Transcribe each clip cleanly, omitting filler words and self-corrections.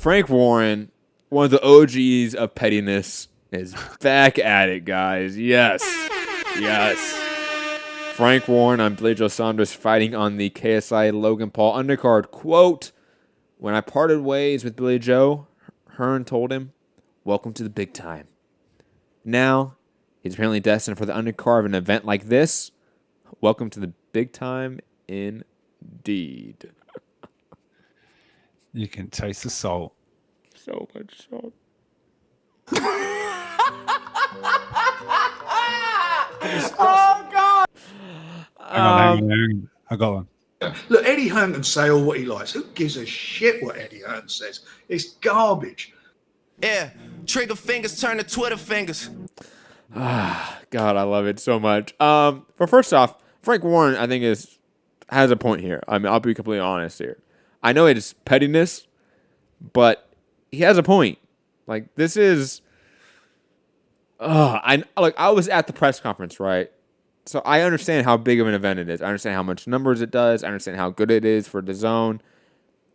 Frank Warren, one of the OGs of pettiness, is back at it, guys. Yes. Frank Warren on Billy Joe Saunders fighting on the KSI Logan Paul undercard. Quote, when I parted ways with Billy Joe, Hearn told him, welcome to the big time. Now, he's apparently destined for the undercard of an event like this. Welcome to the big time indeed. You can taste the salt. So much salt. Oh, God. Hang on. I got one. Look, Eddie Hearn can say all what he likes. Who gives a shit what Eddie Hearn says? It's garbage. Yeah, trigger fingers turn to Twitter fingers. God, I love it so much. But first off, Frank Warren, I think, has a point here. I mean, I'll be completely honest here. I know it's pettiness, but he has a point. Like, this is... I was at the press conference, right? So I understand how big of an event it is. I understand how much numbers it does. I understand how good it is for DAZN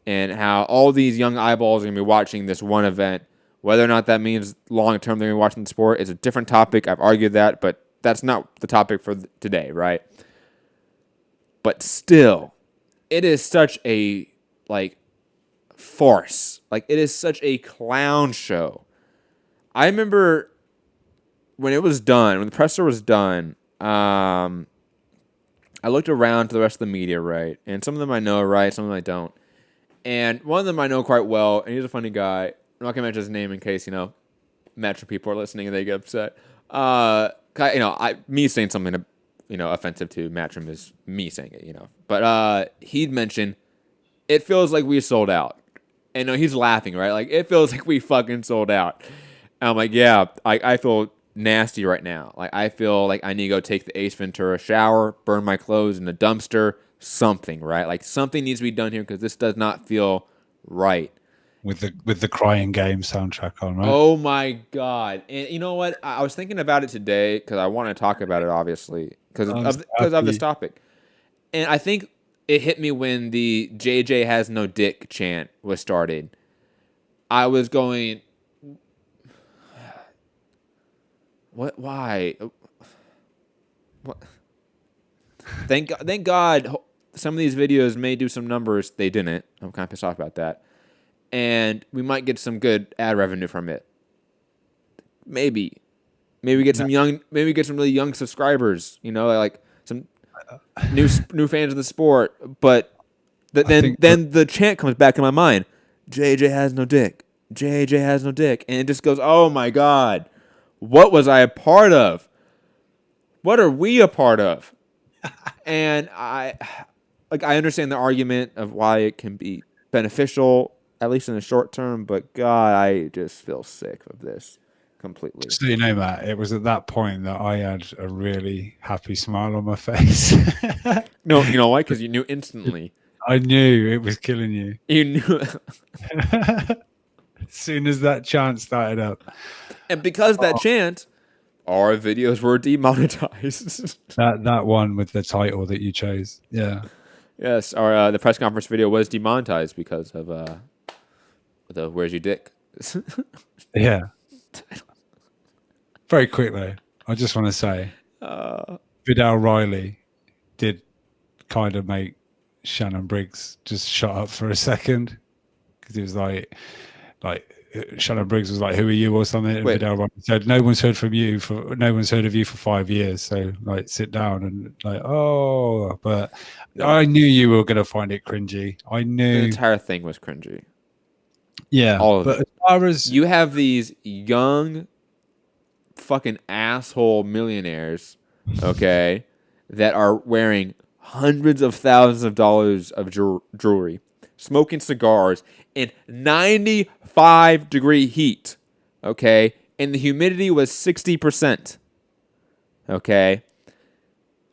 and how all these young eyeballs are going to be watching this one event. Whether or not that means long-term they're going to be watching the sport is a different topic. I've argued that, but that's not the topic for today, right? But still, it is such a, farce. Like, it is such a clown show. I remember when it was done, when the presser was done, I looked around to the rest of the media, right? And some of them I know, right? Some of them I don't. And one of them I know quite well, and he's a funny guy. I'm not going to mention his name in case, Metro people are listening and they get upset. Me saying something, offensive to Matchroom is me saying it, But he'd mentioned, it feels like we sold out. And he's laughing, right? Like, it feels like we fucking sold out. And I'm like, yeah, I feel nasty right now. Like, I feel like I need to go take the Ace Ventura shower, burn my clothes in the dumpster, something, right? Like, something needs to be done here because this does not feel right. With the Crying Game soundtrack on, right? Oh my God. And you know what? I was thinking about it today because I want to talk about it, obviously, because of this topic. And I think it hit me when the JJ has no dick chant was started. I was going, what? Why? What? Thank God some of these videos may do some numbers. They didn't. I'm kind of pissed off about that. And we might get some good ad revenue from it. Maybe get some really young subscribers. Like some new fans of the sport. But then the chant comes back in my mind. JJ has no dick. JJ has no dick, and it just goes, oh my God, what was I a part of? What are we a part of? And I understand the argument of why it can be beneficial, at least in the short term, but God, I just feel sick of this completely. Just so you know, Matt, it was at that point that I had a really happy smile on my face. No, you know why? Because you knew instantly. I knew it was killing you. You knew. As soon as that chant started up. And because that chant, our videos were demonetized. That one with the title that you chose. Yeah. Yes, the press conference video was demonetized because of the "Where's your dick?" Yeah. Very quickly, I just want to say, Vidal Riley did kind of make Shannon Briggs just shut up for a second because he was like Shannon Briggs was like, "Who are you?" or something. And Vidal Riley said, "No one's heard of you for 5 years. So sit down." And but I knew you were going to find it cringy. I knew the entire thing was cringy. Yeah, all of it. As far as you have these young, fucking asshole millionaires, okay, that are wearing hundreds of thousands of dollars of jewelry, smoking cigars in 95-degree heat, okay, and the humidity was 60%, okay.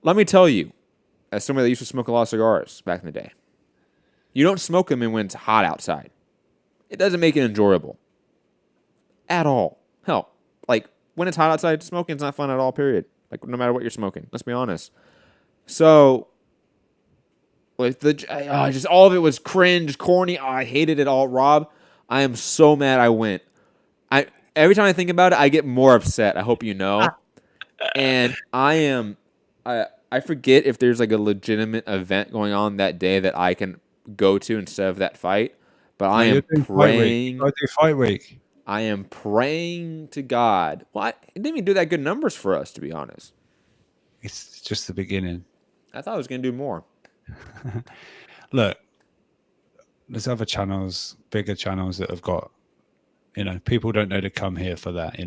Let me tell you, as somebody that used to smoke a lot of cigars back in the day, you don't smoke them when it's hot outside. It doesn't make it enjoyable at all. Hell, when it's hot outside, smoking's not fun at all, period. No matter what you're smoking. Let's be honest. So, just all of it was cringe, corny. I hated it all, Rob. I am so mad I went. Every time I think about it, I get more upset. I hope you know. And I forget if there's like a legitimate event going on that day that I can go to instead of that fight. But I am praying. I do fight week. I am praying to God. Well, it didn't even do that good numbers for us, to be honest. It's just the beginning. I thought I was going to do more. Look, there's other channels, bigger channels that have got, people don't know to come here for that,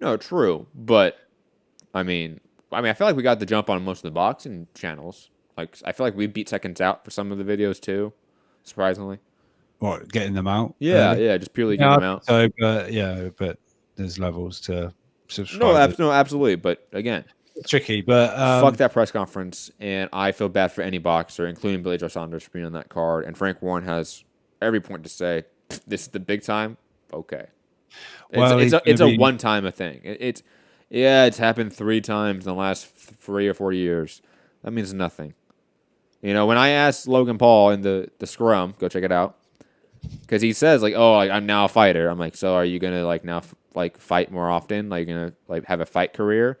No, true. But, I mean, I feel like we got the jump on most of the boxing channels. Like, I feel like we beat seconds out for some of the videos, too, surprisingly. What, getting them out? Yeah, just purely getting them out. So, but there's levels to subscribe. No, absolutely. But, again, it's tricky, but fuck that press conference, and I feel bad for any boxer, including Billy Joe Saunders, for being on that card. And Frank Warren has every point to say, this is the big time. Okay. It's a one-time thing. It's happened 3 times in the last 3 or 4 years. That means nothing. When I asked Logan Paul in the scrum, go check it out, because he says like, "Oh, I'm now a fighter." I'm like, "So are you gonna like now like fight more often? Like you're gonna like have a fight career?"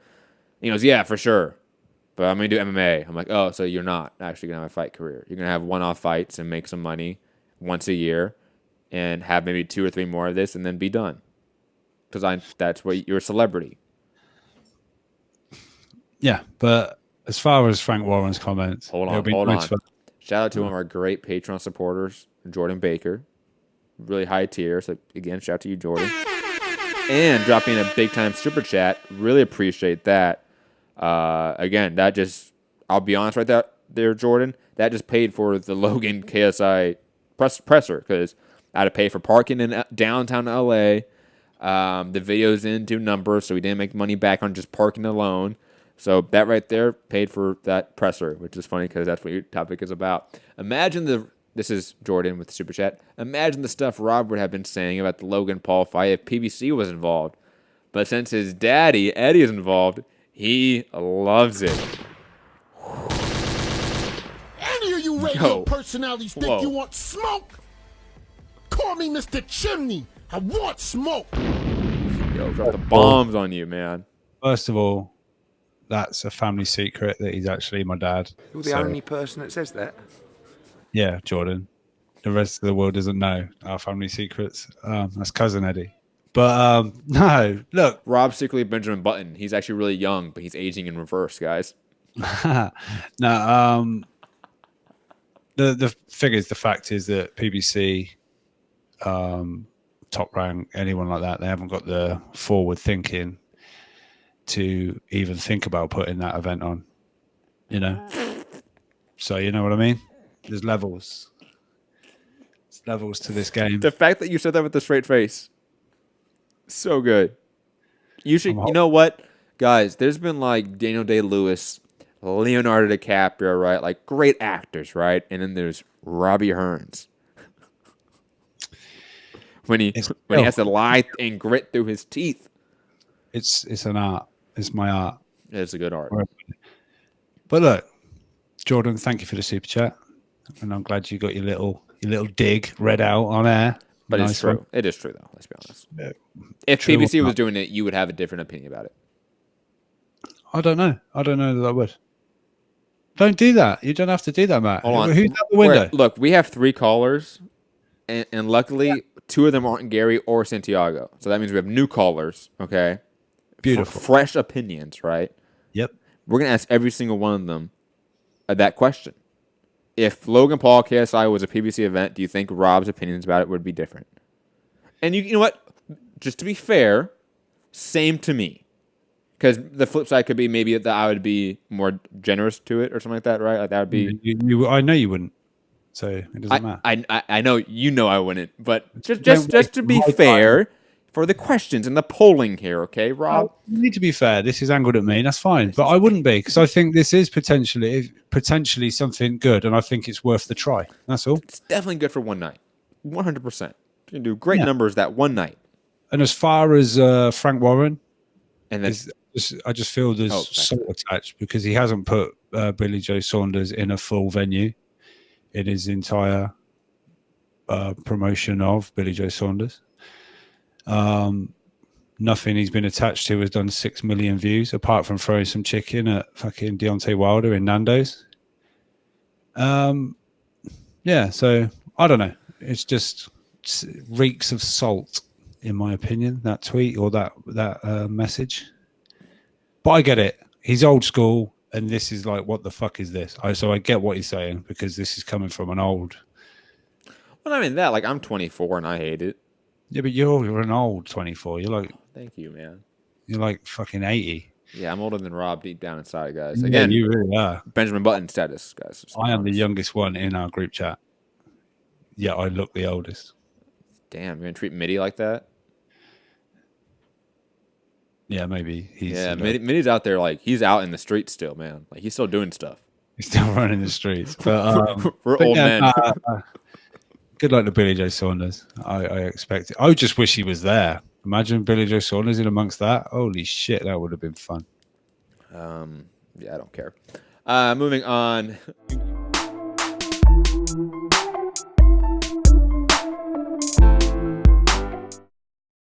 He goes, "Yeah, for sure, but I'm gonna do MMA." I'm like, "Oh, so you're not actually gonna have a fight career? You're gonna have one-off fights and make some money once a year, and have maybe 2 or 3 more of this, and then be done." Because that's what you're a celebrity. Yeah, but as far as Frank Warren's comments, hold on. Shout out to one of our great Patreon supporters, Jordan Baker, really high tier. So again, shout out to you, Jordan, and dropping a big time super chat. Really appreciate that. Again, that just, I'll be honest right there, Jordan. That just paid for the Logan KSI presser, because I had to pay for parking in downtown LA. The videos didn't do numbers, so we didn't make money back on just parking alone. So that right there paid for that presser, which is funny because that's what your topic is about. This is Jordan with the super chat. Imagine the stuff Rob would have been saying about the Logan Paul fight if PBC was involved. But since his daddy, Eddie, is involved, he loves it. Any of you radio personalities think you want smoke? Call me Mr. Chimney. I want smoke. Yo, drop the bombs on you, man. First of all, that's a family secret that he's actually my dad. You're the only person that says that. Yeah, Jordan. The rest of the world doesn't know our family secrets. That's cousin Eddie. But no, look. Rob's secretly Benjamin Button. He's actually really young, but he's aging in reverse, guys. No, the fact is that PBC, Top Rank, anyone like that, they haven't got the forward thinking to even think about putting that event on, So you know what I mean? There's levels. There's levels to this game. The fact that you said that with a straight face, so good. You should, you know what, guys? There's been like Daniel Day-Lewis, Leonardo DiCaprio, right? Like great actors, right? And then there's Robbie Hearns. when he has to lie and grit through his teeth. It's an art. It's my art. It's a good art. But look, Jordan, thank you for the super chat, and I'm glad you got your little dig read out on air. But nice, it's true. One. It is true, though. Let's be honest. Yeah. If PBC was doing it, you would have a different opinion about it. I don't know. I don't know that I would. Don't do that. You don't have to do that, Matt. Hold on. Who's out the window? Look, we have 3 callers, and luckily 2 of them aren't Gary or Santiago. So that means we have new callers, okay? Beautiful. Fresh opinions, right? Yep. We're going to ask every single one of them that question. If Logan Paul KSI was a PBC event, do you think Rob's opinions about it would be different? And you know what? Just to be fair, same to me. Because the flip side could be maybe that I would be more generous to it or something like that, right? Like that would be. I know you wouldn't, so it doesn't matter. I know I wouldn't, but just to be fair, for the questions and the polling here, okay, Rob? You need to be fair. This is angled at me. That's fine, but I wouldn't be, because I think this is potentially something good, and I think it's worth the try. That's all. It's definitely good for one night, 100%. You can do great numbers that one night. And as far as Frank Warren, and then I just feel there's salt attached, because he hasn't put Billy Joe Saunders in a full venue in his entire promotion of Billy Joe Saunders. Nothing he's been attached to has done 6 million views, apart from throwing some chicken at fucking Deontay Wilder in Nando's. Yeah, so I don't know. It's just reeks of salt, in my opinion, that tweet or that message. But I get it. He's old school, and this is like, what the fuck is this? So I get what he's saying, because this is coming from an old. Well, I mean that. Like, I'm 24 and I hate it. Yeah, but you're an old 24. You're like. Thank you, man. You're like fucking 80. Yeah, I'm older than Rob deep down inside, guys. Again, yeah, you really are. Benjamin Button status, guys. I am the youngest one in our group chat. Yeah, I look the oldest. Damn, you're gonna treat Mitty like that? Yeah, maybe he's. Yeah, Mitty's out there, like, he's out in the streets still, man. Like, he's still doing stuff. He's still running the streets. But we're old men. Good luck to Billy Joe Saunders. I expect it. I just wish he was there. Imagine Billy Joe Saunders in amongst that. Holy shit, that would have been fun. Yeah, I don't care. Moving on.